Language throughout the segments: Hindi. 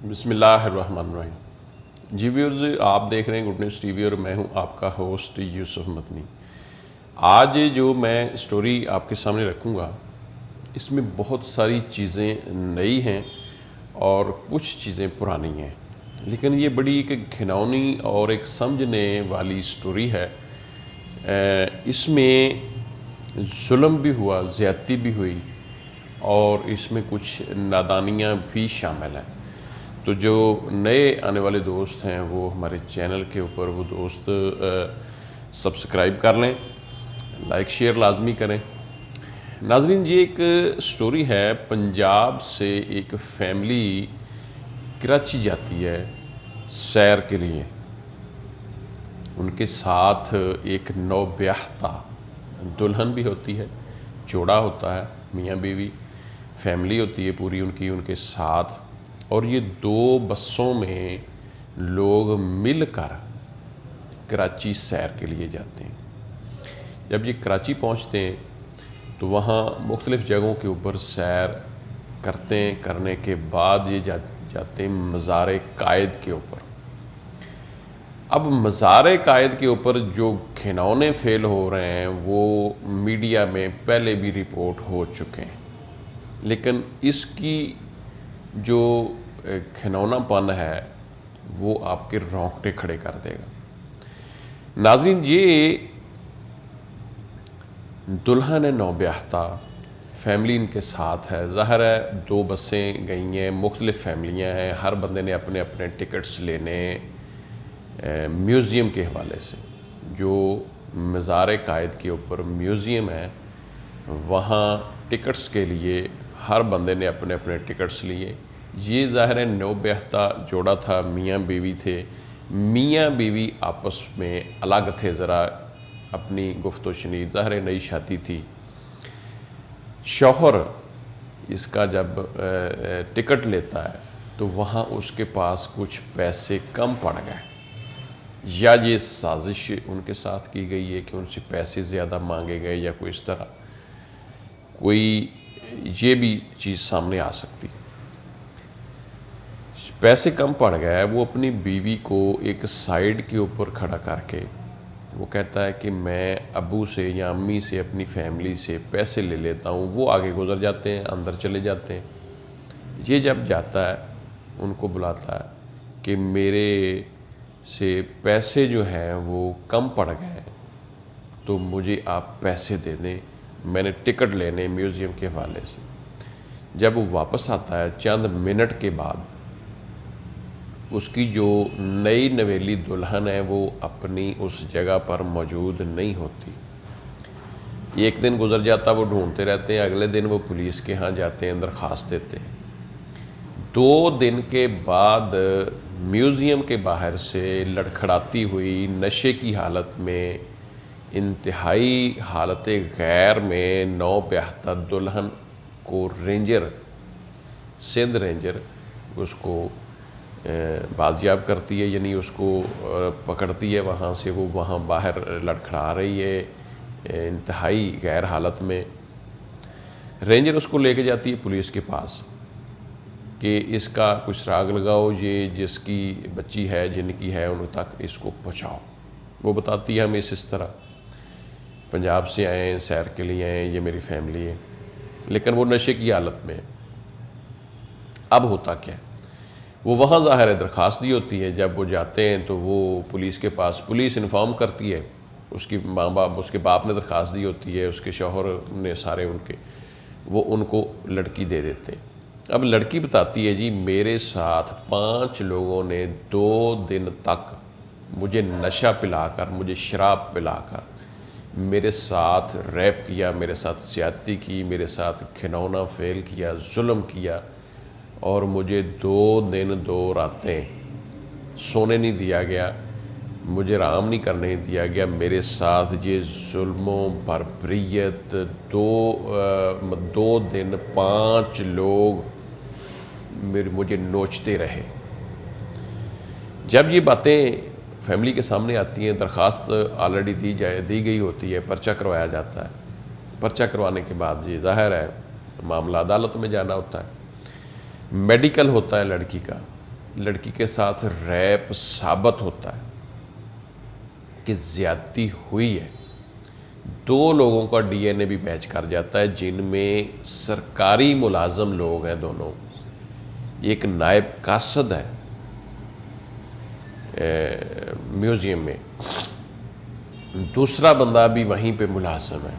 बिस्मिल्लाहिर्रहमानिर्रहीम। जी व्यूअर्स, आप देख रहे हैं गुड न्यूज़ टीवी और मैं हूं आपका होस्ट यूसुफ मदनी। आज जो मैं स्टोरी आपके सामने रखूंगा, इसमें बहुत सारी चीज़ें नई हैं और कुछ चीज़ें पुरानी हैं, लेकिन ये बड़ी एक घिनौनी और एक समझने वाली स्टोरी है। इसमें जुल्म भी हुआ, ज़्यादती भी हुई और इसमें कुछ नादानियाँ भी शामिल हैं। तो जो नए आने वाले दोस्त हैं वो हमारे चैनल के ऊपर वो दोस्त सब्सक्राइब कर लें, लाइक शेयर लाजमी करें। नाजरीन, ये एक स्टोरी है। पंजाब से एक फैमिली कराची जाती है सैर के लिए। उनके साथ एक नौब्याहता दुल्हन भी होती है, जोड़ा होता है, मियाँ बीवी, फैमिली होती है पूरी उनकी उनके साथ। और ये दो बसों में लोग मिलकर कराची सैर के लिए जाते हैं। जब ये कराची पहुंचते हैं तो वहाँ मुख्तलिफ़ जगहों के ऊपर सैर करते हैं। करने के बाद ये जाते हैं मज़ार कायद के ऊपर। अब मज़ार कायद के ऊपर जो घिनौने फेल हो रहे हैं वो मीडिया में पहले भी रिपोर्ट हो चुके हैं, लेकिन इसकी जो घिनौनापन है वो आपके रोंगटे खड़े कर देगा। नाज़रीन, ये दुल्हन है नौब्याहता, फैमिली इनके साथ है। ज़ाहिर है दो बसें गई हैं, मुख्तलिफ़ फैमिलियाँ हैं, हर बंदे ने अपने अपने टिकट्स लेने म्यूज़ियम के हवाले से। जो मज़ार कायद के ऊपर म्यूज़ियम है, वहाँ टिकट्स के लिए हर बंदे ने अपने अपने टिकट्स लिए। ये ज़ाहिर है नौब्याहता जोड़ा था, मियाँ बीवी थे। मियाँ बीवी आपस में अलग थे ज़रा, अपनी गुफ्तो शनीद, ज़ाहिर नई शादी थी। शौहर इसका जब टिकट लेता है तो वहाँ उसके पास कुछ पैसे कम पड़ गए, या ये साजिश उनके साथ की गई है कि उनसे पैसे ज़्यादा मांगे गए, या कोई इस तरह कोई ये भी चीज़ सामने आ सकती है। पैसे कम पड़ गए। वो अपनी बीवी को एक साइड के ऊपर खड़ा करके वो कहता है कि मैं अब्बू से या अम्मी से, अपनी फैमिली से पैसे ले लेता हूँ। वो आगे गुजर जाते हैं, अंदर चले जाते हैं। ये जब जाता है उनको बुलाता है कि मेरे से पैसे जो हैं वो कम पड़ गए, तो मुझे आप पैसे दे दें, मैंने टिकट लेने म्यूज़ियम के हवाले से। जब वो वापस आता है चंद मिनट के बाद, उसकी जो नई नवेली दुल्हन है वो अपनी उस जगह पर मौजूद नहीं होती। एक दिन गुजर जाता, वो ढूंढते रहते हैं। अगले दिन वो पुलिस के यहाँ जाते हैं, दरख्वास्त देते हैं। 2 दिन के बाद म्यूज़ियम के बाहर से लड़खड़ाती हुई नशे की हालत में, इंतहाई हालत गैर में नौब्याहता दुल्हन को रेंजर, सिंध रेंजर उसको बाजियाब करती है, यानी उसको पकड़ती है। वहाँ से वो वहाँ बाहर लड़खड़ा रही है इंतहाई गैर हालत में। रेंजर उसको लेके जाती है पुलिस के पास कि इसका कुछ सुराग लगाओ, ये जिसकी बच्ची है, जिनकी है, उन तक इसको पहुँचाओ। वो बताती है हम इस तरह पंजाब से आए हैं, सैर के लिए आए हैं, ये मेरी फैमिली है, लेकिन वो नशे की हालत में। अब होता क्या है, वो वहाँ ज़ाहिर है दरख्वास्त दी होती है। जब वो जाते हैं तो वो पुलिस के पास, पुलिस इन्फॉर्म करती है, उसकी माँ बाप, उसके बाप ने दरख्वास्त दी होती है, उसके शौहर ने सारे उनके, वो उनको लड़की दे देते हैं। अब लड़की बताती है, जी मेरे साथ 5 लोगों ने 2 दिन तक मुझे नशा पिलाकर, मुझे शराब पिलाकर मेरे साथ रैप किया, मेरे साथ ज़्यादती की, मेरे साथ घिनौना फेल किया, जुल्म किया, और मुझे 2 दिन 2 रातें सोने नहीं दिया गया, मुझे आराम नहीं करने दिया गया। मेरे साथ ये जुल्मों बर्बरियत 2 दिन 5 लोग मुझे नोचते रहे। जब ये बातें फैमिली के सामने आती हैं, दरख्वास्त ऑलरेडी दी गई होती है, पर्चा करवाया जाता है। पर्चा करवाने के बाद ये ज़ाहिर है मामला अदालत में जाना होता है। मेडिकल होता है लड़की का, लड़की के साथ रैप साबित होता है कि ज़्यादती हुई है, 2 लोगों का डीएनए भी मैच कर जाता है, जिनमें सरकारी मुलाजम लोग हैं दोनों। एक नायब कासद है म्यूज़ियम में, दूसरा बंदा भी वहीं पे मुलाजम है।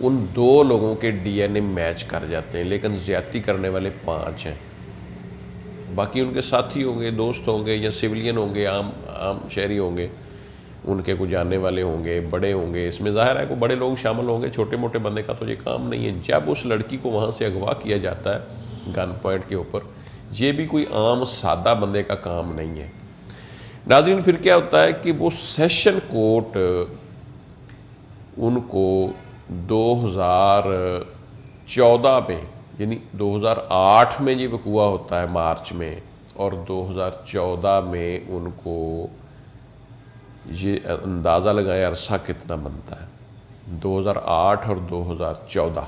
उन 2 लोगों के डीएनए मैच कर जाते हैं, लेकिन ज़्यादती करने वाले 5 हैं। बाकी उनके साथी होंगे, दोस्त होंगे या सिविलियन होंगे, आम शहरी होंगे, उनके कुछ जानने वाले होंगे, बड़े होंगे। इसमें ज़ाहिर है कि बड़े लोग शामिल होंगे, छोटे मोटे बंदे का तो ये काम नहीं है। जब उस लड़की को वहाँ से अगवा किया जाता है गन पॉइंट के ऊपर, ये भी कोई आम सादा बंदे का काम नहीं है। नाज़रीन, फिर क्या होता है कि वो सेशन कोर्ट उनको 2014 में, यानी 2008 में ये वकूआ होता है मार्च में, और 2014 में उनको ये अंदाज़ा लगाएं अरसा कितना बनता है, 2008 और 2014।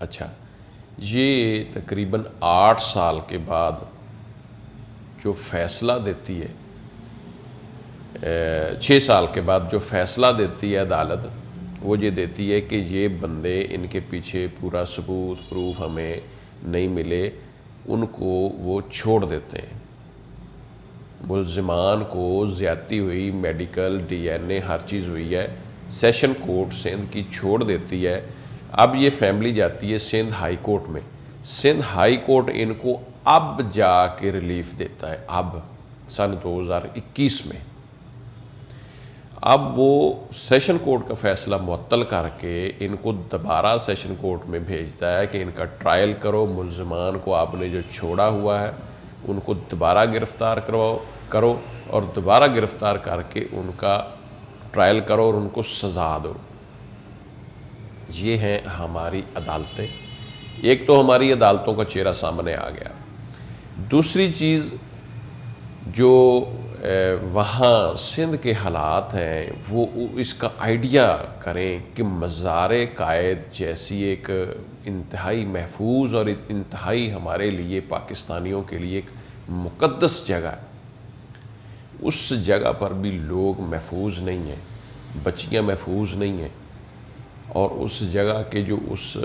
अच्छा, ये तकरीबन 8 साल के बाद जो फ़ैसला देती है, 6 साल के बाद जो फ़ैसला देती है अदालत, वो ये देती है कि ये बंदे, इनके पीछे पूरा सबूत प्रूफ हमें नहीं मिले, उनको वो छोड़ देते हैं। मुल्ज़िमान को ज़्यादती हुई, मेडिकल, डीएनए हर चीज़ हुई है, सेशन कोर्ट सिंध की छोड़ देती है। अब ये फैमिली जाती है सिंध हाई कोर्ट में। सिंध हाई कोर्ट इनको अब जाके रिलीफ देता है, अब सन 2021 में। अब वो सेशन कोर्ट का फ़ैसला मुअत्तल करके इनको दोबारा सेशन कोर्ट में भेजता है कि इनका ट्रायल करो, मुल्ज़िमान को आपने जो छोड़ा हुआ है उनको दोबारा गिरफ़्तार करो और दोबारा गिरफ़्तार करके उनका ट्रायल करो और उनको सज़ा दो। ये हैं हमारी अदालतें। एक तो हमारी अदालतों का चेहरा सामने आ गया। दूसरी चीज़ जो वहाँ सिंध के हालात हैं, वो इसका आइडिया करें कि मज़ार कायद जैसी एक इंतहाई महफूज और इंतहाई हमारे लिए पाकिस्तानियों के लिए एक मुक़द्दस जगह है, उस जगह पर भी लोग महफूज नहीं हैं, बच्चियाँ महफूज नहीं हैं। और उस जगह के जो उस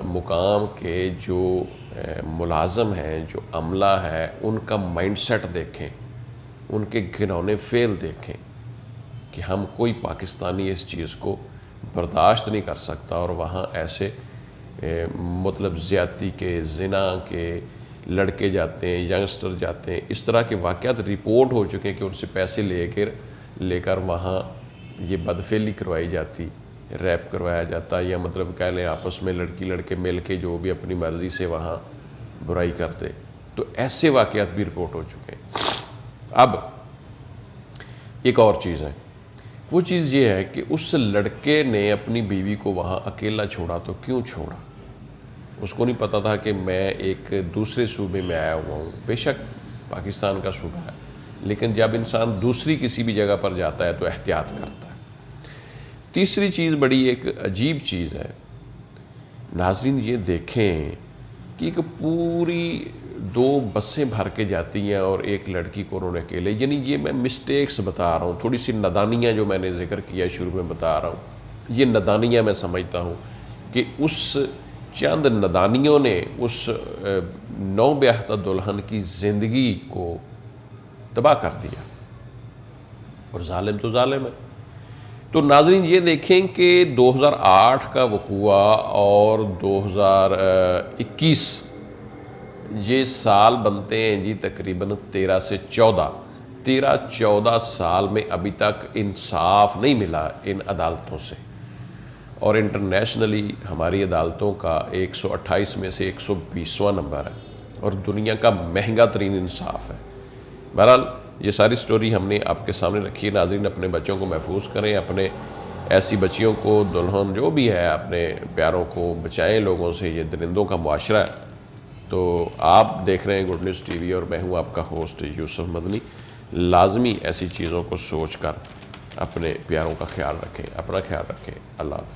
मुकाम के जो मुलाज़म हैं, जो अमला है, उनका माइंडसेट देखें, उनके घिनौने फ़ेल देखें कि हम कोई पाकिस्तानी इस चीज़ को बर्दाश्त नहीं कर सकता। और वहाँ ऐसे मतलब ज़्यादती के, ज़िना के लड़के जाते हैं, यंगस्टर जाते हैं, इस तरह के वाक़यात रिपोर्ट हो चुके हैं कि उनसे पैसे लेकर वहाँ ये बदफेली करवाई जाती, रैप करवाया जाता, या मतलब कह लें आपस में लड़की लड़के मिल के जो भी अपनी मर्ज़ी से वहाँ बुराई करते। तो ऐसे वाक़यात भी रिपोर्ट हो चुके हैं। अब एक और चीज़ है, वो चीज़ ये है कि उस लड़के ने अपनी बीवी को वहाँ अकेला छोड़ा, तो क्यों छोड़ा? उसको नहीं पता था कि मैं एक दूसरे सूबे में आया हुआ हूँ। बेशक पाकिस्तान का सूबा है, लेकिन जब इंसान दूसरी किसी भी जगह पर जाता है तो एहतियात करता है। तीसरी चीज़ बड़ी एक अजीब चीज़ है। नाज़रीन, ये देखें कि एक पूरी 2 बसें भर के जाती हैं और एक लड़की को उन्होंने अकेले, यानी ये मैं मिस्टेक्स बता रहा हूँ, थोड़ी सी नादानियाँ जो मैंने जिक्र किया शुरू में बता रहा हूँ। ये नादानियाँ मैं समझता हूँ कि उस चंद नादानियों ने उस नौब्याहता दुल्हन की ज़िंदगी को तबाह कर दिया, और जालिम तो जालिम है। तो नाज़रीन, ये देखें कि 2008 का वकूआ और 2021 ये साल बनते हैं जी तकरीबन 13 से 14 साल में अभी तक इंसाफ नहीं मिला इन अदालतों से। और इंटरनेशनली हमारी अदालतों का 128 में से 120वां नंबर है और दुनिया का महंगा तरीन इंसाफ है। बहरहाल, ये सारी स्टोरी हमने आपके सामने रखी है। नाज़रीन, अपने बच्चों को महफूज करें, अपने ऐसी बच्चियों को, दुल्हन जो भी है, अपने प्यारों को बचाएं लोगों से। ये दरिंदों का मुआशरा है। तो आप देख रहे हैं गुड न्यूज़ टीवी और मैं हूँ आपका होस्ट यूसुफ मदनी। लाजमी ऐसी चीज़ों को सोच कर अपने प्यारों का ख्याल रखें, अपना ख्याल रखें। अल्लाह हाफ़िज़।